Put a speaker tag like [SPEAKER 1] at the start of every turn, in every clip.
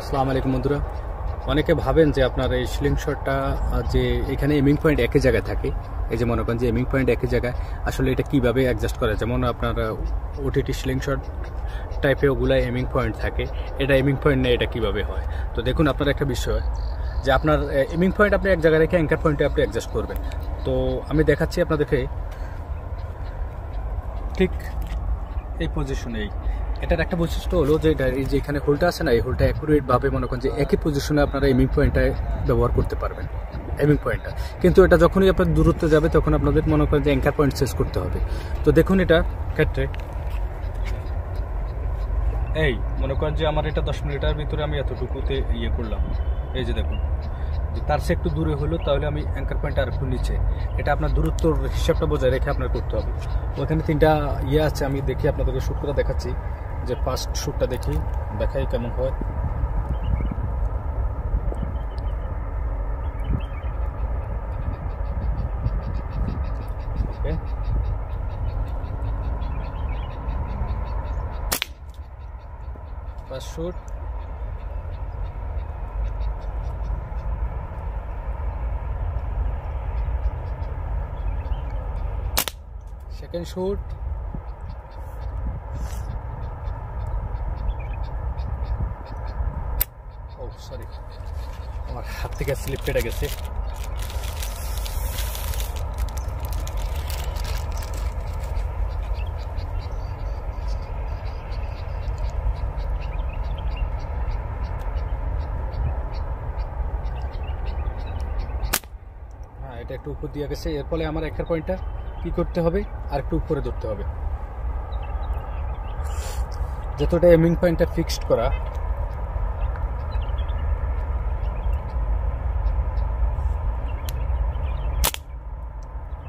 [SPEAKER 1] আসসালামু আলাইকুম বন্ধুরা। অনেকে ভাবেন যে আপনার এই স্লিংশটটা যে এখানে এমিং পয়েন্ট একই জায়গায় থাকে, এই যে মনে করেন যে এমিং পয়েন্ট একই জায়গায়, আসলে এটা কিভাবে অ্যাডজাস্ট করা, যেমন আপনার ওটিটি স্লিংশট টাইপে ওগুলা এমিং পয়েন্ট থাকে, এটা এমিং পয়েন্ট নেই, এটা কিভাবে হয়। তো দেখুন, আপনার একটা বিষয় যে আপনার এমিং পয়েন্ট আপনি এক জায়গায় রেখে অ্যাঙ্কার পয়েন্টে আপনি অ্যাডজাস্ট করবেন। তো আমি দেখাচ্ছি আপনাদেরকে ঠিক এই পজিশনেই। এটার একটা বৈশিষ্ট্য হলো যে যেখানে হোলটা আছে না, এই হোলটা অ্যাকুরেটভাবে মনে করেন যে একই পজিশনে আপনারা এমিং পয়েন্টটায় ব্যবহার করতে পারবেন, এমিং পয়েন্টটা। কিন্তু এটা যখনই আপনার দূরত্ব যাবে তখন আপনাদের মনে করেন যে অ্যাঙ্কার পয়েন্ট চেঞ্জ করতে হবে। তো দেখুন, এটা ক্ষেত্রে এই মনে করেন যে আমার এটা 10 মিটার ভিতরে আমি এতটুকুতে ইয়ে করলাম, এই যে দেখুন যে তার সে একটু দূরে হলো, তাহলে আমি অ্যাঙ্কার পয়েন্ট আর একটু নিচে, এটা আপনার দূরত্বর হিসাবটা বজায় রেখে আপনার করতে হবে। ওখানে 3টা ইয়ে আছে, আমি দেখি আপনাদেরকে শ্যুট করে দেখাচ্ছি, যে ফার্স্ট শ্যুটটা দেখাই কেমন হয়। ওকে, ফার্স্ট শ্যুট, সেকেন্ড শ্যুট, ও সরি, আমার হাত থেকে স্লিপ কেটে গেছে। হ্যাঁ, এটা একটু উপর দিয়ে গেছে, এর ফলে আমার অ্যাঙ্কার পয়েন্টটা কি করতে হবে, আর একটু উপরে ধরতে হবে, যতটা এমিং পয়েন্টটা ফিক্সড করা।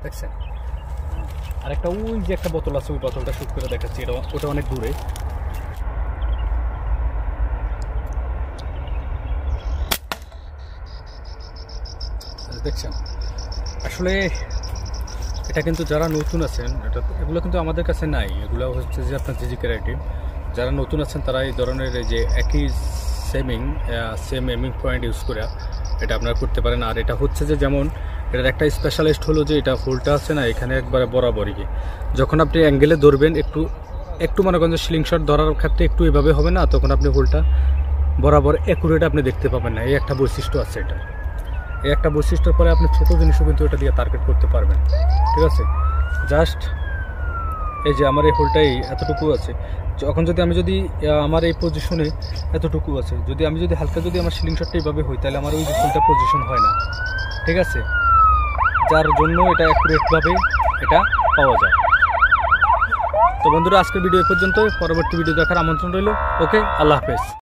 [SPEAKER 1] দেখছেন, আরেকটা ওই যে একটা বোতল আছে, ওই বোতলটা শুট করে দেখাচ্ছি, এটা ওটা অনেক দূরে। দেখছেন, আসলে এটা কিন্তু যারা নতুন আছেন, এগুলো কিন্তু আমাদের কাছে নাই, এগুলো হচ্ছে যে আপনার জিজি ক্যারেটিভ। যারা নতুন আছেন তারা এই ধরনের যে একই সেম এমিং পয়েন্ট ইউজ করে এটা আপনারা করতে পারেন। আর এটা হচ্ছে যে যেমন এটার একটা স্পেশালিস্ট হলো যে এটা হোলটা আছে না, এখানে একবারে বরাবরই, যখন আপনি অ্যাঙ্গেলে ধরবেন একটু মনে করেন যে স্লিংশট ধরার ক্ষেত্রে একটু এভাবে হবে না, তখন আপনি হোলটা বরাবর অ্যাকুরেট আপনি দেখতে পাবেন না। এই একটা বৈশিষ্ট্য আছে, এটা এই একটা বৈশিষ্ট্যের পরে আপনি ছোটো জিনিসও কিন্তু এটা দিয়ে টার্গেট করতে পারবেন। ঠিক আছে, জাস্ট এই যে আমার এই হোলটাই এতটুকু আছে, যখন আমি যদি আমার এই পজিশনে এতটুকু আছে, আমি যদি হালকা আমার স্লিংশটটা এইভাবে হয়, তাহলে আমার ওই হোলটা পজিশন হয় না। ঠিক আছে, যার জন্য এটা অ্যাকুরেটভাবে এটা পাওয়া যায়। তো বন্ধুরা, আজকের ভিডিও এ পর্যন্ত, পরবর্তী ভিডিও দেখার আমন্ত্রণ রইল। ওকে, আল্লাহ হাফেজ।